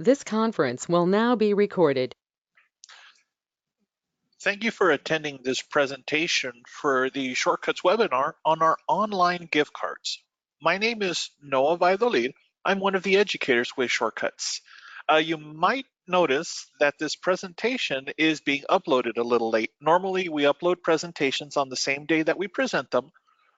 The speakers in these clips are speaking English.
This conference will now be recorded. Thank you for attending this presentation for the Shortcuts webinar on our online gift cards. My name is Noah Valladolid. I'm one of the educators with Shortcuts. You might notice that this presentation is being uploaded a little late. Normally, we upload presentations on the same day that we present them,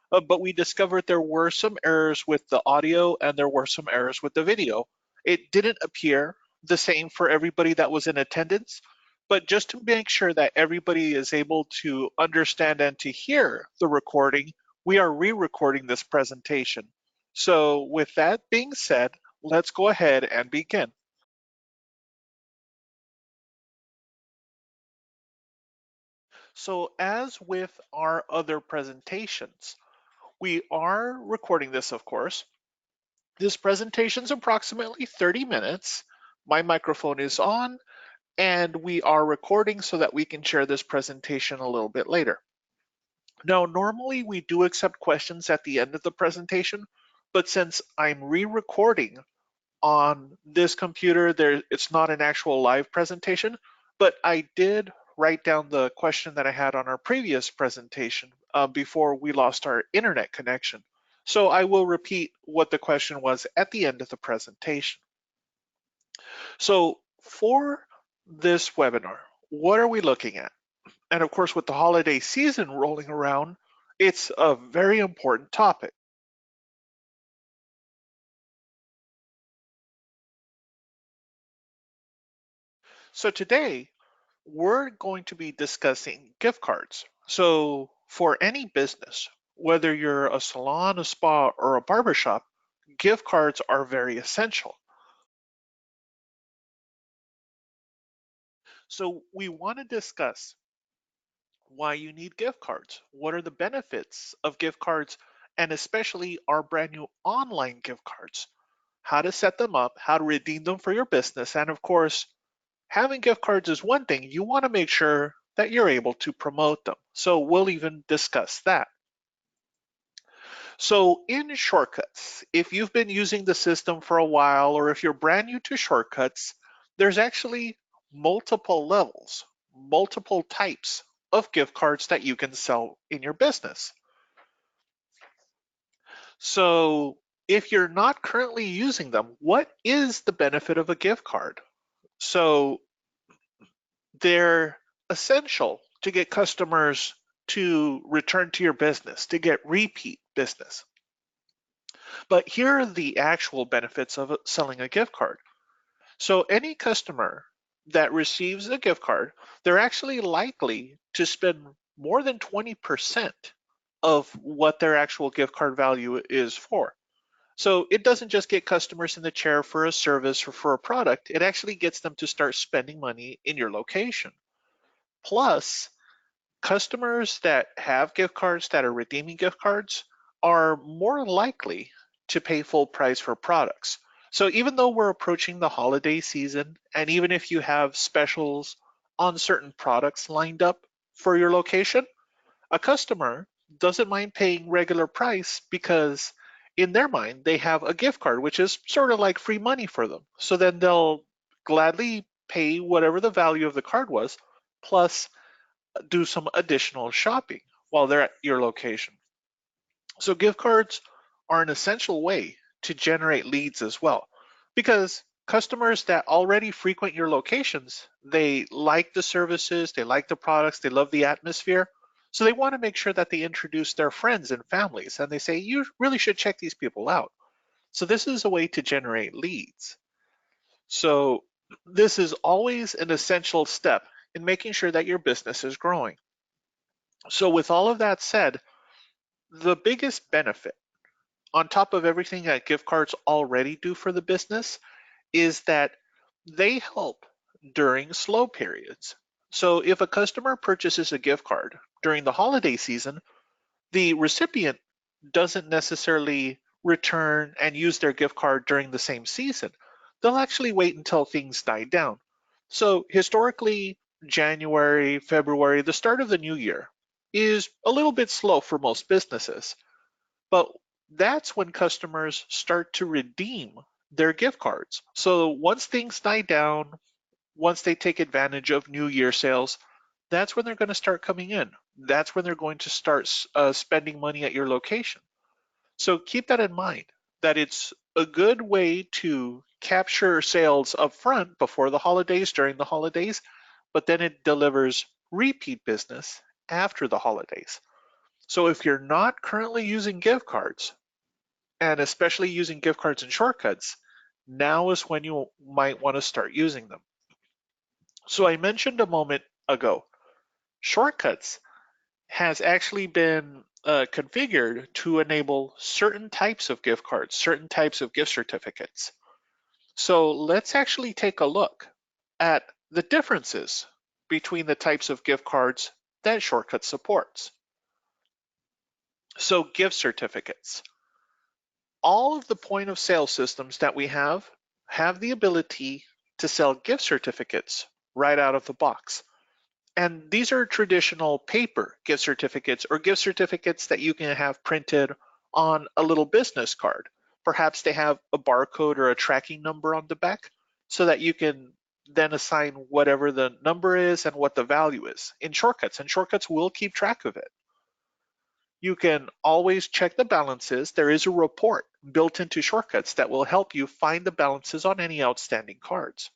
but we discovered there were some errors with the audio and there were some errors with the video. It didn't appear the same for everybody that was in attendance, but just to make sure that everybody is able to understand and to hear the recording, we are re-recording this presentation. So with that being said, let's go ahead and begin. So as with our other presentations, we are recording this, of course. This presentation is approximately 30 minutes. My microphone is on and we are recording so that we can share this presentation a little bit later. Now, normally we do accept questions at the end of the presentation, but since I'm re-recording on this computer, it's not an actual live presentation, but I did write down the question that I had on our previous presentation before we lost our internet connection. So I will repeat what the question was at the end of the presentation. So for this webinar, what are we looking at? And of course, with the holiday season rolling around, it's a very important topic. So today, we're going to be discussing gift cards. So for any business, whether you're a salon, a spa, or a barbershop, gift cards are very essential. So we want to discuss why you need gift cards. What are the benefits of gift cards, and especially our brand new online gift cards? How to set them up, how to redeem them for your business, and of course, having gift cards is one thing. You want to make sure that you're able to promote them. So we'll even discuss that. So in Shortcuts, if you've been using the system for a while, or if you're brand new to Shortcuts, there's actually multiple levels, multiple types of gift cards that you can sell in your business. So if you're not currently using them, what is the benefit of a gift card? So they're essential to get customers to return to your business, to get repeat business. But here are the actual benefits of selling a gift card. So any customer that receives a gift card, they're actually likely to spend more than 20% of what their actual gift card value is for. So it doesn't just get customers in the chair for a service or for a product, it actually gets them to start spending money in your location. Plus, customers that have gift cards that are redeeming gift cards are more likely to pay full price for products. So even though we're approaching the holiday season, and even if you have specials on certain products lined up for your location, a customer doesn't mind paying regular price because in their mind they have a gift card, which is sort of like free money for them. So then they'll gladly pay whatever the value of the card was, plus do some additional shopping while they're at your location. So gift cards are an essential way to generate leads as well, because customers that already frequent your locations, they like the services, they like the products, they love the atmosphere. So they want to make sure that they introduce their friends and families, and they say, you really should check these people out. So this is a way to generate leads. So this is always an essential step in making sure that your business is growing. So with all of that said, the biggest benefit on top of everything that gift cards already do for the business is that they help during slow periods. So if a customer purchases a gift card during the holiday season, the recipient doesn't necessarily return and use their gift card during the same season. They'll actually wait until things die down. So historically, January, February, the start of the new year is a little bit slow for most businesses. But that's when customers start to redeem their gift cards. So once things die down, once they take advantage of New Year sales, that's when they're going to start coming in. That's when they're going to start spending money at your location. So keep that in mind, that it's a good way to capture sales up front before the holidays, during the holidays, but then it delivers repeat business after the holidays. So if you're not currently using gift cards, and especially using gift cards and shortcuts, now is when you might want to start using them. So I mentioned a moment ago, shortcuts has actually been configured to enable certain types of gift cards, certain types of gift certificates. So let's actually take a look at the differences between the types of gift cards that Shortcut supports. So gift certificates. All of the point of sale systems that we have the ability to sell gift certificates right out of the box. And these are traditional paper gift certificates or gift certificates that you can have printed on a little business card. Perhaps they have a barcode or a tracking number on the back so that you can then assign whatever the number is and what the value is in Shortcuts, and Shortcuts will keep track of it. You can always check the balances. There is a report built into Shortcuts that will help you find the balances on any outstanding cards.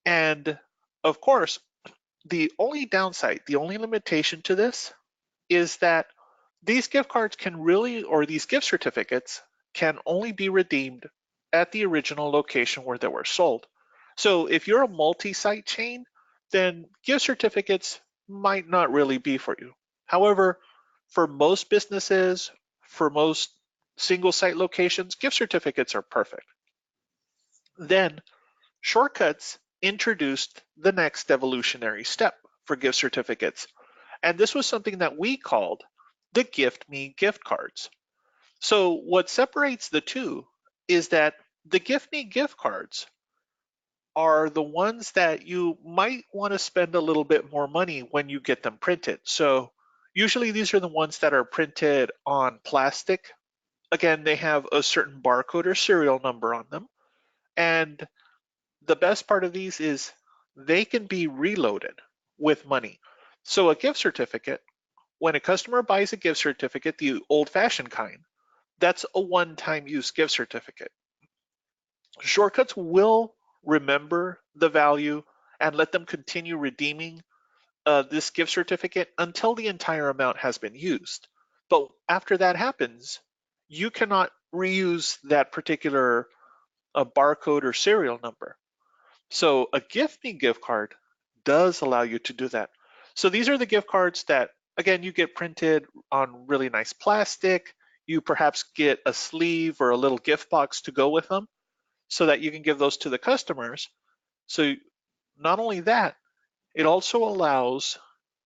And of course, the only downside, the only limitation to this is that these gift cards can really, or these gift certificates can only be redeemed at the original location where they were sold. So if you're a multi-site chain, then gift certificates might not really be for you. However, for most businesses, for most single site locations, gift certificates are perfect. Then Shortcuts introduced the next evolutionary step for gift certificates, and this was something that we called the Gift Me gift cards. So what separates the two is that the Gift Me gift cards are the ones that you might want to spend a little bit more money when you get them printed. So usually these are the ones that are printed on plastic. Again, they have a certain barcode or serial number on them. And the best part of these is they can be reloaded with money. So a gift certificate, when a customer buys a gift certificate, the old-fashioned kind, that's a one-time use gift certificate. Shortcuts will remember the value and let them continue redeeming this gift certificate until the entire amount has been used. But after that happens, you cannot reuse that particular barcode or serial number. So a Gift Me gift card does allow you to do that. So these are the gift cards that, again, you get printed on really nice plastic. You perhaps get a sleeve or a little gift box to go with them so that you can give those to the customers. So not only that, it also allows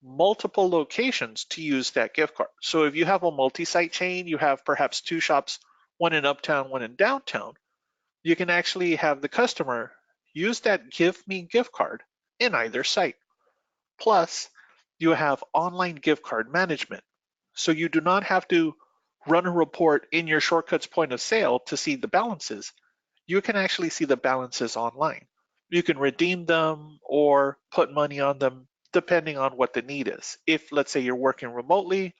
multiple locations to use that gift card. So if you have a multi-site chain, you have perhaps two shops, one in uptown, one in downtown, you can actually have the customer use that Give Me gift card in either site. Plus, you have online gift card management. So you do not have to run a report in your Shortcuts point of sale to see the balances. You can actually see the balances online. You can redeem them or put money on them depending on what the need is. If, let's say, you're working remotely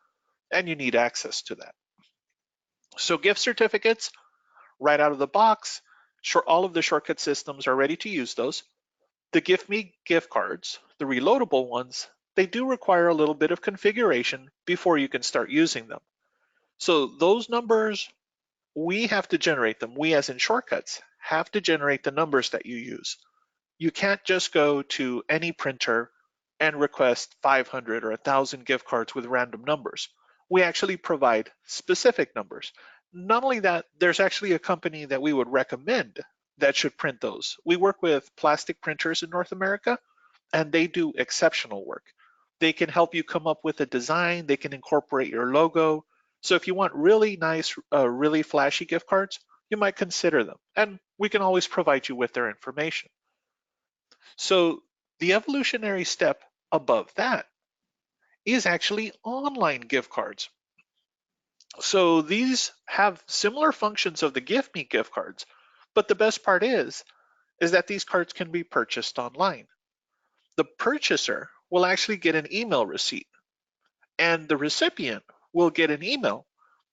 and you need access to that. So gift certificates right out of the box, all of the Shortcut systems are ready to use those. The Gift Me gift cards, the reloadable ones, they do require a little bit of configuration before you can start using them. So those numbers, we have to generate them. We, as in Shortcuts, have to generate the numbers that you use. You can't just go to any printer and request 500 or 1,000 gift cards with random numbers. We actually provide specific numbers. Not only that, there's actually a company that we would recommend that should print those. We work with plastic printers in North America, and they do exceptional work. They can help you come up with a design, they can incorporate your logo. So if you want really nice, really flashy gift cards, you might consider them. And we can always provide you with their information. So the evolutionary step above that is actually online gift cards. So these have similar functions of the Gift Me gift cards, But the best part is that these cards can be purchased online. The purchaser will actually get an email receipt, and the recipient will get an email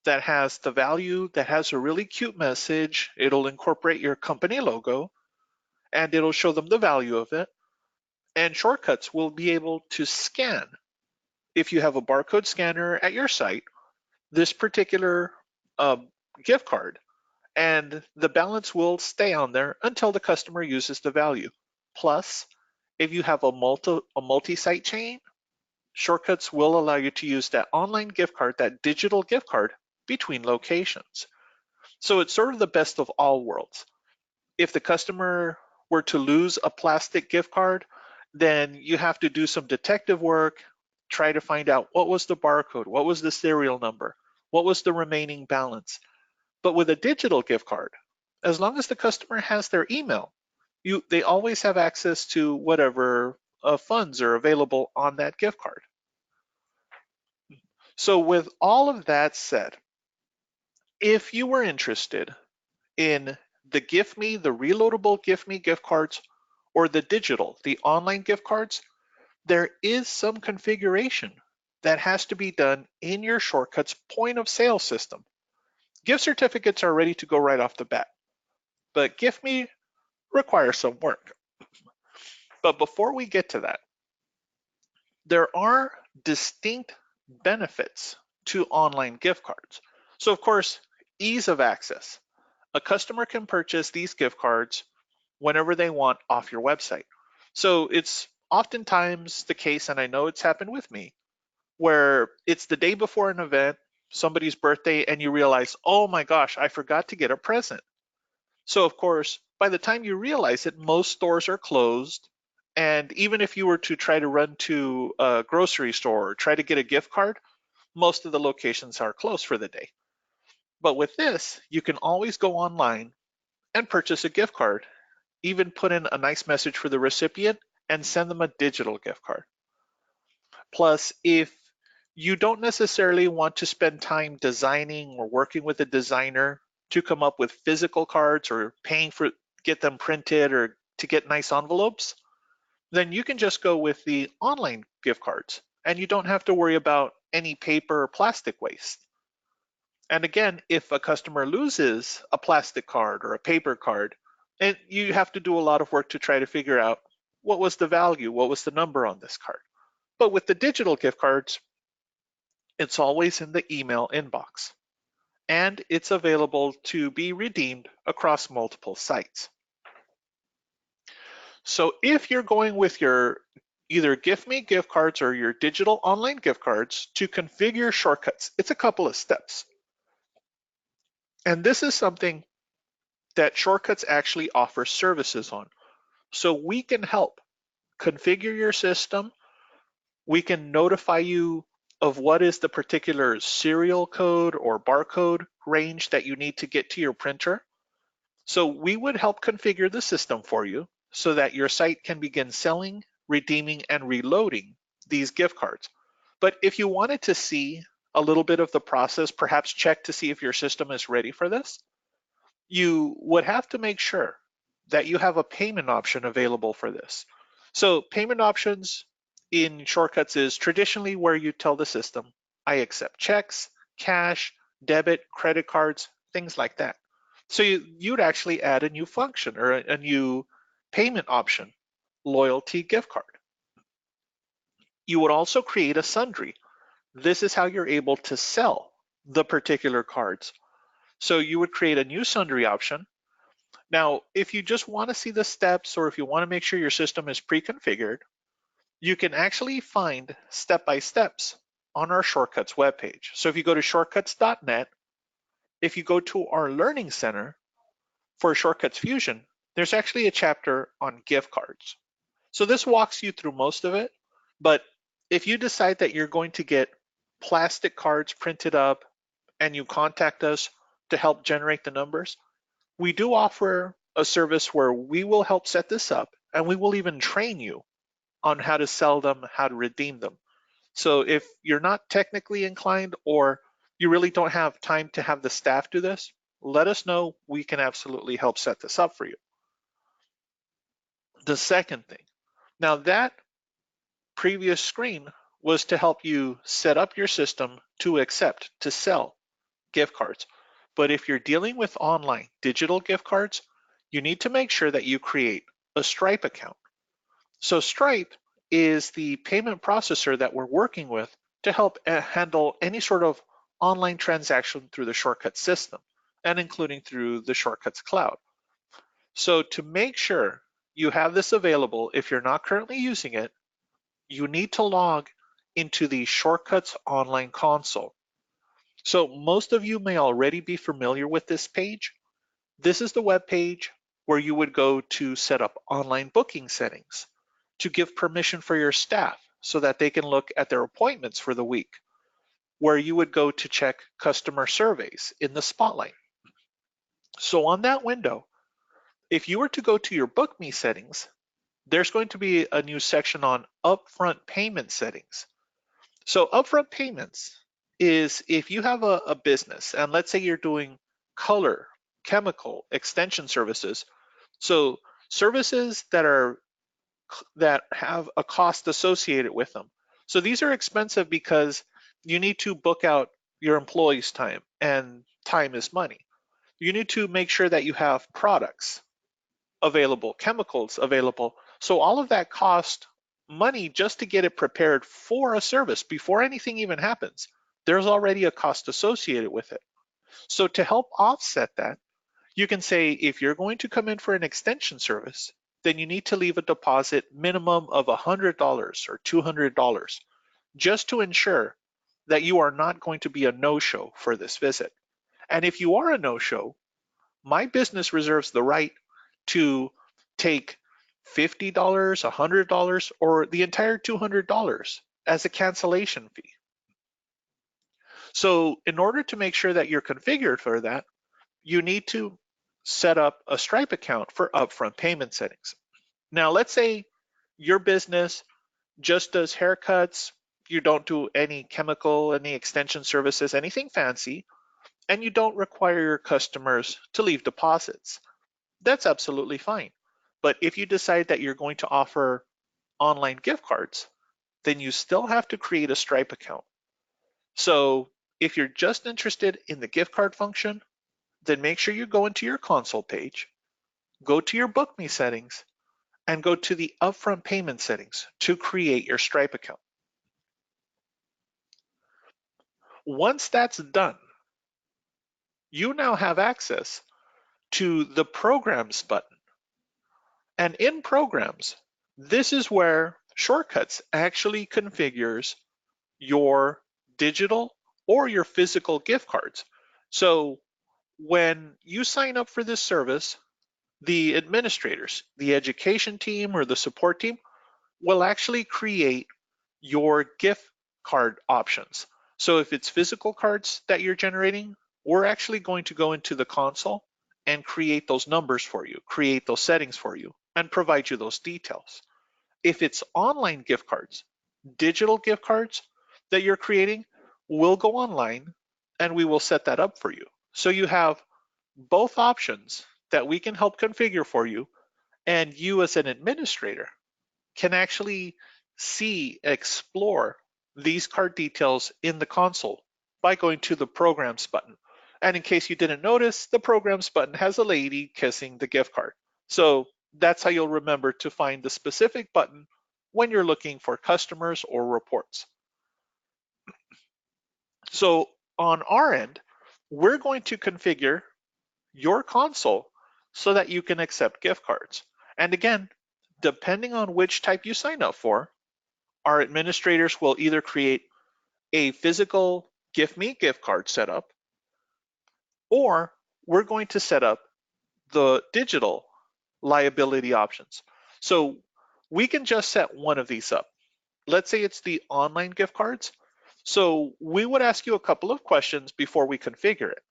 that has the value, that has a really cute message. It'll incorporate your company logo, and it'll show them the value of it. And Shortcuts will be able to scan, if you have a barcode scanner at your site, this particular gift card, and the balance will stay on there until the customer uses the value. Plus, if you have a multi-site chain, Shortcuts will allow you to use that online gift card, that digital gift card, between locations. So it's sort of the best of all worlds. If the customer were to lose a plastic gift card, then you have to do some detective work, try to find out what was the barcode, what was the serial number, what was the remaining balance. But with a digital gift card, as long as the customer has their email, they always have access to whatever funds are available on that gift card. So with all of that said, if you were interested in the the reloadable Gift Me gift cards, or the digital, the online gift cards, there is some configuration that has to be done in your Shortcuts point of sale system. Gift certificates are ready to go right off the bat, but Gift Me requires some work. But before we get to that, there are distinct benefits to online gift cards. So of course, ease of access. A customer can purchase these gift cards whenever they want off your website. So it's oftentimes the case, and I know it's happened with me, where it's the day before an event, somebody's birthday, and you realize, oh my gosh, I forgot to get a present. So of course, by the time you realize it, most stores are closed. And even if you were to try to run to a grocery store or try to get a gift card, most of the locations are closed for the day. But with this, you can always go online and purchase a gift card, even put in a nice message for the recipient and send them a digital gift card. Plus, if you don't necessarily want to spend time designing or working with a designer to come up with physical cards or paying for get them printed or to get nice envelopes, then you can just go with the online gift cards and you don't have to worry about any paper or plastic waste. And again, if a customer loses a plastic card or a paper card, and you have to do a lot of work to try to figure out what was the value, what was the number on this card. But with the digital gift cards, it's always in the email inbox, and it's available to be redeemed across multiple sites. So if you're going with your either Gift Me gift cards or your digital online gift cards to configure Shortcuts, it's a couple of steps. And this is something that Shortcuts actually offers services on. So we can help configure your system. We can notify you of what is the particular serial code or barcode range that you need to get to your printer. So we would help configure the system for you so that your site can begin selling, redeeming, and reloading these gift cards. But if you wanted to see a little bit of the process, perhaps check to see if your system is ready for this, you would have to make sure that you have a payment option available for this. So payment options in Shortcuts is traditionally where you tell the system, I accept checks, cash, debit, credit cards, things like that. So you'd actually add a new function or a new payment option, loyalty gift card. You would also create a sundry. This is how you're able to sell the particular cards. So you would create a new sundry option. Now, if you just want to see the steps or if you want to make sure your system is pre-configured, you can actually find step-by-steps on our Shortcuts webpage. So if you go to shortcuts.net, if you go to our Learning Center for Shortcuts Fusion, there's actually a chapter on gift cards. So this walks you through most of it, but if you decide that you're going to get plastic cards printed up and you contact us to help generate the numbers, we do offer a service where we will help set this up and we will even train you on how to sell them, how to redeem them. So if you're not technically inclined or you really don't have time to have the staff do this, let us know. We can absolutely help set this up for you. The second thing, now that previous screen was to help you set up your system to accept, to sell gift cards. But if you're dealing with online digital gift cards, you need to make sure that you create a Stripe account. So Stripe is the payment processor that we're working with to help handle any sort of online transaction through the Shortcuts system and including through the Shortcuts cloud. So to make sure you have this available, if you're not currently using it, you need to log into the Shortcuts online console. So most of you may already be familiar with this page. This is the web page where you would go to set up online booking settings, to give permission for your staff so that they can look at their appointments for the week, where you would go to check customer surveys in the spotlight. So on that window, if you were to go to your Book Me settings, there's going to be a new section on upfront payment settings. So upfront payments is if you have a business and let's say you're doing color, chemical, extension services. So services that have a cost associated with them. So these are expensive because you need to book out your employees' time, and time is money. You need to make sure that you have products available, chemicals available. So all of that cost money just to get it prepared for a service before anything even happens. There's already a cost associated with it. So to help offset that, you can say if you're going to come in for an extension service, then you need to leave a deposit minimum of $100 or $200 just to ensure that you are not going to be a no-show for this visit. And if you are a no-show, my business reserves the right to take $50, $100, or the entire $200 as a cancellation fee. So in order to make sure that you're configured for that, you need to set up a Stripe account for upfront payment settings. Now, let's say your business just does haircuts, you don't do any chemical, any extension services, anything fancy, and you don't require your customers to leave deposits. That's absolutely fine. But if you decide that you're going to offer online gift cards, then you still have to create a Stripe account. So if you're just interested in the gift card function, then make sure you go into your console page, go to your Book Me settings, and go to the upfront payment settings to create your Stripe account. Once that's done, you now have access to the Programs button. And in Programs, this is where Shortcuts actually configures your digital or your physical gift cards. So when you sign up for this service, the administrators, the education team or the support team will actually create your gift card options. So if it's physical cards that you're generating, we're actually going to go into the console and create those numbers for you, create those settings for you, and provide you those details. If it's online gift cards, digital gift cards that you're creating, we'll go online and we will set that up for you. So you have both options that we can help configure for you, and you as an administrator can actually see, explore these card details in the console by going to the Programs button. And in case you didn't notice, the Programs button has a lady kissing the gift card. So that's how you'll remember to find the specific button when you're looking for customers or reports. So on our end, we're going to configure your console so that you can accept gift cards. And again, depending on which type you sign up for, our administrators will either create a physical Gift Me gift card setup, or we're going to set up the digital liability options. So we can just set one of these up. Let's say it's the online gift cards. So we would ask you a couple of questions before we configure it.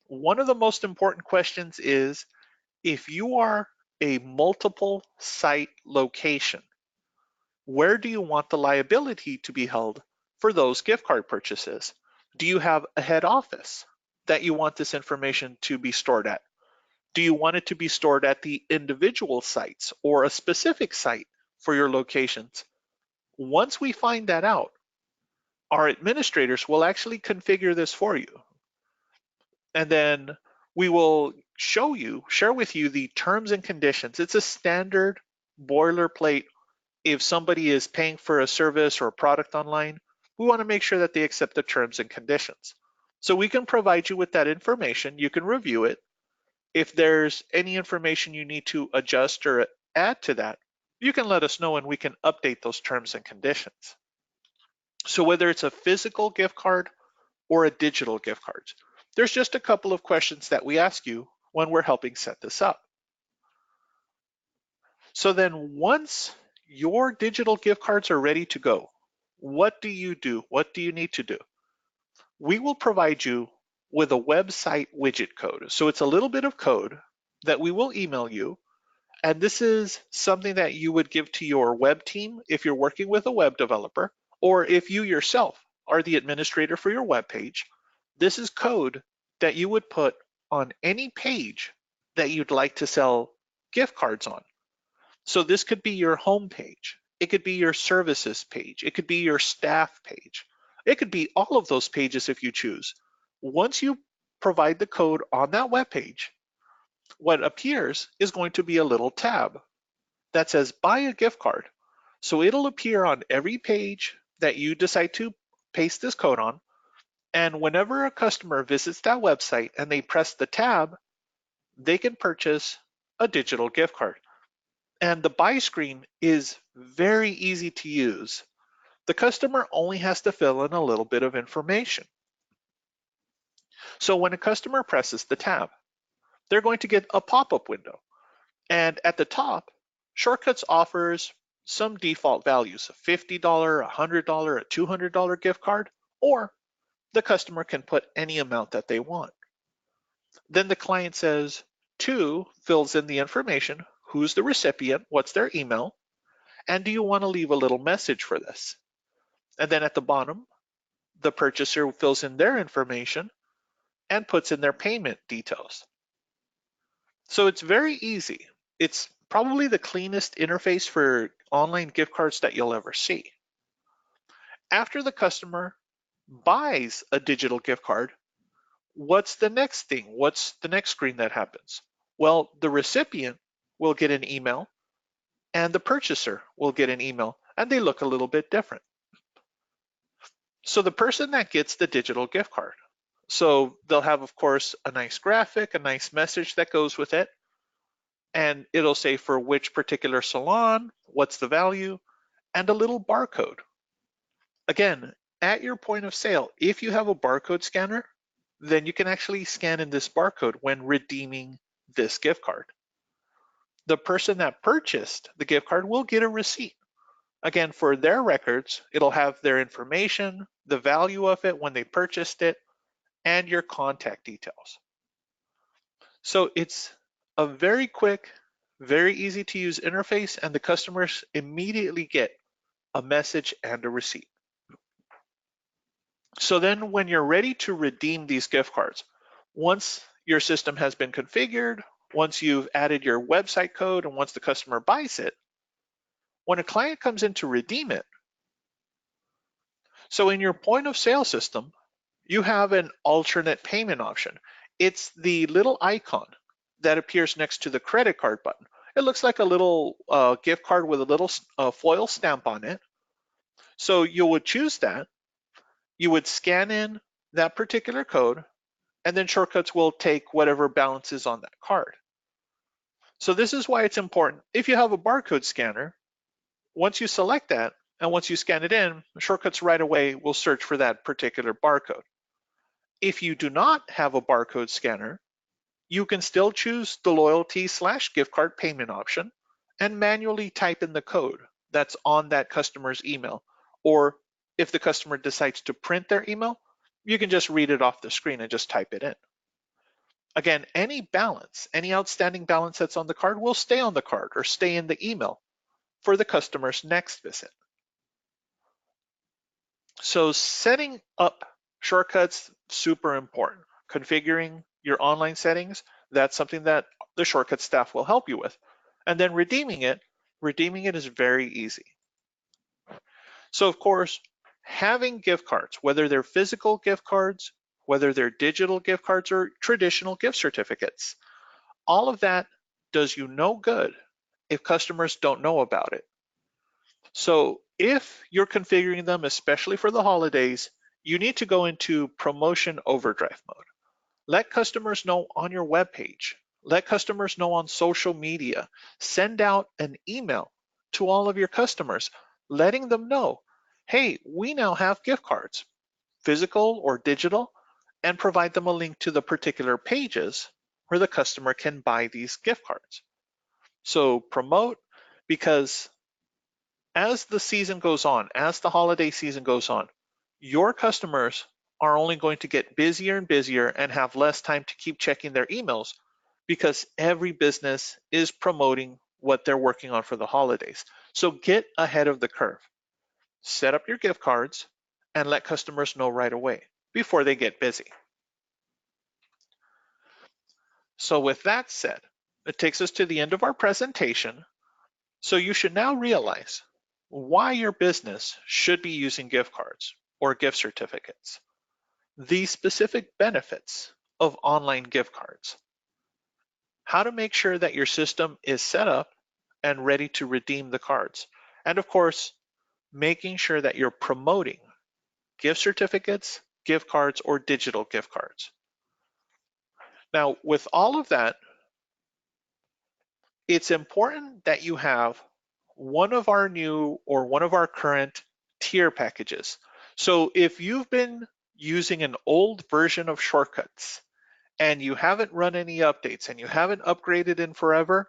One of the most important questions is if you are a multiple site location, where do you want the liability to be held for those gift card purchases? Do you have a head office? that you want this information to be stored at. Do you want it to be stored at the individual sites or a specific site for your locations? Once we find that out, our administrators will actually configure this for you. And then we will share with you the terms and conditions. It's a standard boilerplate. If somebody is paying for a service or a product online, we want to make sure that they accept the terms and conditions. So we can provide you with that information. You can review it. If there's any information you need to adjust or add to that, you can let us know and we can update those terms and conditions. So whether it's a physical gift card or a digital gift card, there's just a couple of questions that we ask you when we're helping set this up. So then once your digital gift cards are ready to go, what do you do? What do you need to do? We will provide you with a website widget code. So it's a little bit of code that we will email you. And this is something that you would give to your web team if you're working with a web developer, or if you yourself are the administrator for your web page. This is code that you would put on any page that you'd like to sell gift cards on. So this could be your home page. It could be your services page. It could be your staff page. It could be all of those pages if you choose. Once you provide the code on that web page, what appears is going to be a little tab that says buy a gift card. So it'll appear on every page that you decide to paste this code on. And whenever a customer visits that website and they press the tab, they can purchase a digital gift card. And the buy screen is very easy to use. The customer only has to fill in a little bit of information. So when a customer presses the tab, they're going to get a pop-up window. And at the top, Shortcuts offers some default values, a $50, a $100, a $200 gift card, or the customer can put any amount that they want. Then the client says, to, fills in the information, who's the recipient, what's their email, and do you want to leave a little message for this? And then at the bottom, the purchaser fills in their information and puts in their payment details. So it's very easy. It's probably the cleanest interface for online gift cards that you'll ever see. After the customer buys a digital gift card, what's the next thing? What's the next screen that happens? Well, the recipient will get an email and the purchaser will get an email, and they look a little bit different. So the person that gets the digital gift card, so they'll have, of course, a nice graphic, a nice message that goes with it, and it'll say for which particular salon, what's the value, and a little barcode. Again, at your point of sale, if you have a barcode scanner, then you can actually scan in this barcode when redeeming this gift card. The person that purchased the gift card will get a receipt. Again, for their records, it'll have their information, the value of it when they purchased it, and your contact details. So it's a very quick, very easy to use interface, and the customers immediately get a message and a receipt. So then when you're ready to redeem these gift cards, once your system has been configured, once you've added your website code, and once the customer buys it, when a client comes in to redeem it, so in your point of sale system, you have an alternate payment option. It's the little icon that appears next to the credit card button. It looks like a little gift card with a little foil stamp on it. So you would choose that. You would scan in that particular code, and then Shortcuts will take whatever balance is on that card. So this is why it's important. If you have a barcode scanner, once you select that, and once you scan it in, Shortcuts right away will search for that particular barcode. If you do not have a barcode scanner, you can still choose the loyalty/gift card payment option and manually type in the code that's on that customer's email. Or if the customer decides to print their email, you can just read it off the screen and just type it in. Again, any balance, any outstanding balance that's on the card will stay on the card or stay in the email for the customer's next visit. So setting up Shortcuts, super important. configuring your online settings, that's something that the Shortcut staff will help you with. And then redeeming it is very easy. So of course, having gift cards, whether they're physical gift cards, whether they're digital gift cards or traditional gift certificates, all of that does you no good if customers don't know about it. So if you're configuring them, especially for the holidays, you need to go into promotion overdrive mode. Let customers know on your webpage. Let customers know on social media. Send out an email to all of your customers, letting them know, hey, we now have gift cards, physical or digital, and provide them a link to the particular pages where the customer can buy these gift cards. So promote, because as the season goes on, as the holiday season goes on, your customers are only going to get busier and busier and have less time to keep checking their emails because every business is promoting what they're working on for the holidays. So get ahead of the curve. Set up your gift cards and let customers know right away before they get busy. So with that said, it takes us to the end of our presentation. So you should now realize why your business should be using gift cards or gift certificates, the specific benefits of online gift cards, how to make sure that your system is set up and ready to redeem the cards, and of course, making sure that you're promoting gift certificates, gift cards, or digital gift cards. Now, with all of that, it's important that you have one of our new or one of our current tier packages. So if you've been using an old version of Shortcuts and you haven't run any updates and you haven't upgraded in forever,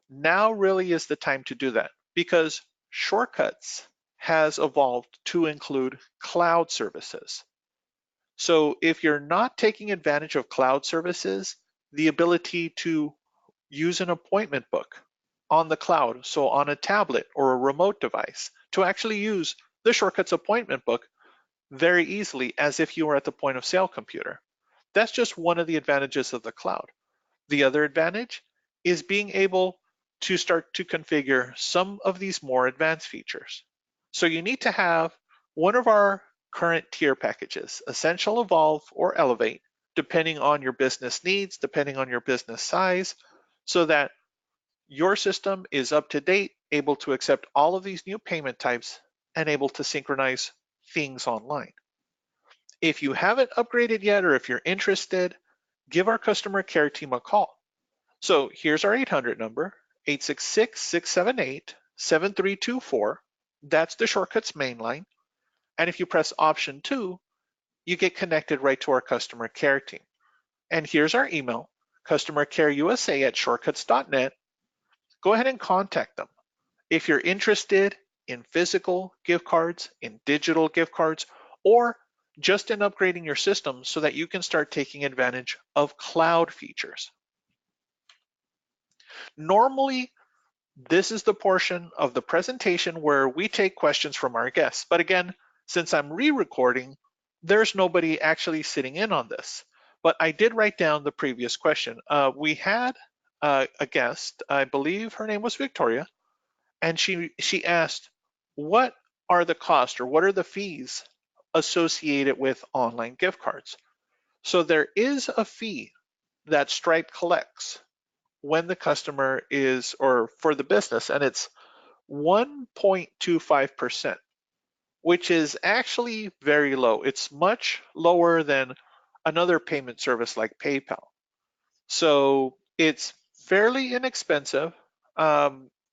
now really is the time to do that, because Shortcuts has evolved to include cloud services. So if you're not taking advantage of cloud services, the ability to use an appointment book on the cloud, so on a tablet or a remote device, to actually use the Shortcuts appointment book very easily as if you were at the point of sale computer. That's just one of the advantages of the cloud. The other advantage is being able to start to configure some of these more advanced features. So you need to have one of our current tier packages, Essential, Evolve, or Elevate, depending on your business needs, depending on your business size, so that your system is up to date, able to accept all of these new payment types, and able to synchronize things online. If you haven't upgraded yet, or if you're interested, give our customer care team a call. So here's our 800 number, 866-678-7324. That's the Shortcuts main line. And if you press option 2, you get connected right to our customer care team. And here's our email, customercareusa@shortcuts.net. Go ahead and contact them. If you're interested in physical gift cards, in digital gift cards, or just in upgrading your system so that you can start taking advantage of cloud features. Normally, this is the portion of the presentation where we take questions from our guests. But again, since I'm re-recording, there's nobody actually sitting in on this. But I did write down the previous question. We had a guest, I believe her name was Victoria, and she asked, what are the costs or what are the fees associated with online gift cards? So there is a fee that Stripe collects when the customer is, or for the business, and it's 1.25%, which is actually very low. It's much lower than another payment service like PayPal. So it's fairly inexpensive.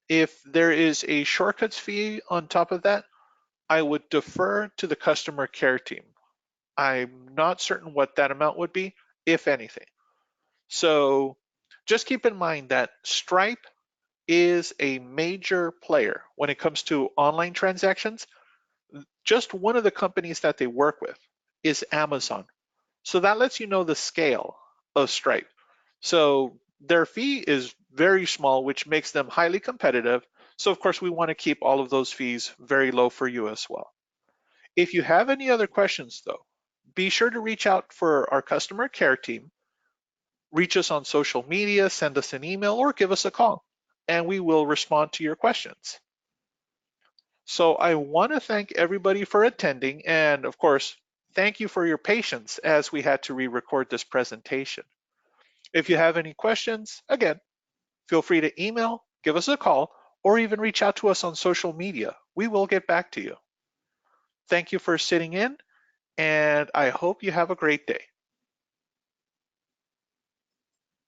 If there is a Shortcuts fee on top of that, I would defer to the customer care team. I'm not certain what that amount would be, if anything. So just keep in mind that Stripe is a major player when it comes to online transactions. Just one of the companies that they work with is Amazon. So that lets you know the scale of Stripe. So their fee is very small, which makes them highly competitive. So of course, we want to keep all of those fees very low for you as well. If you have any other questions though, be sure to reach out for our customer care team. Reach us on social media, send us an email, or give us a call, and we will respond to your questions. So I want to thank everybody for attending, and of course, thank you for your patience as we had to re-record this presentation. If you have any questions, again, feel free to email, give us a call, or even reach out to us on social media. We will get back to you. Thank you for sitting in, and I hope you have a great day.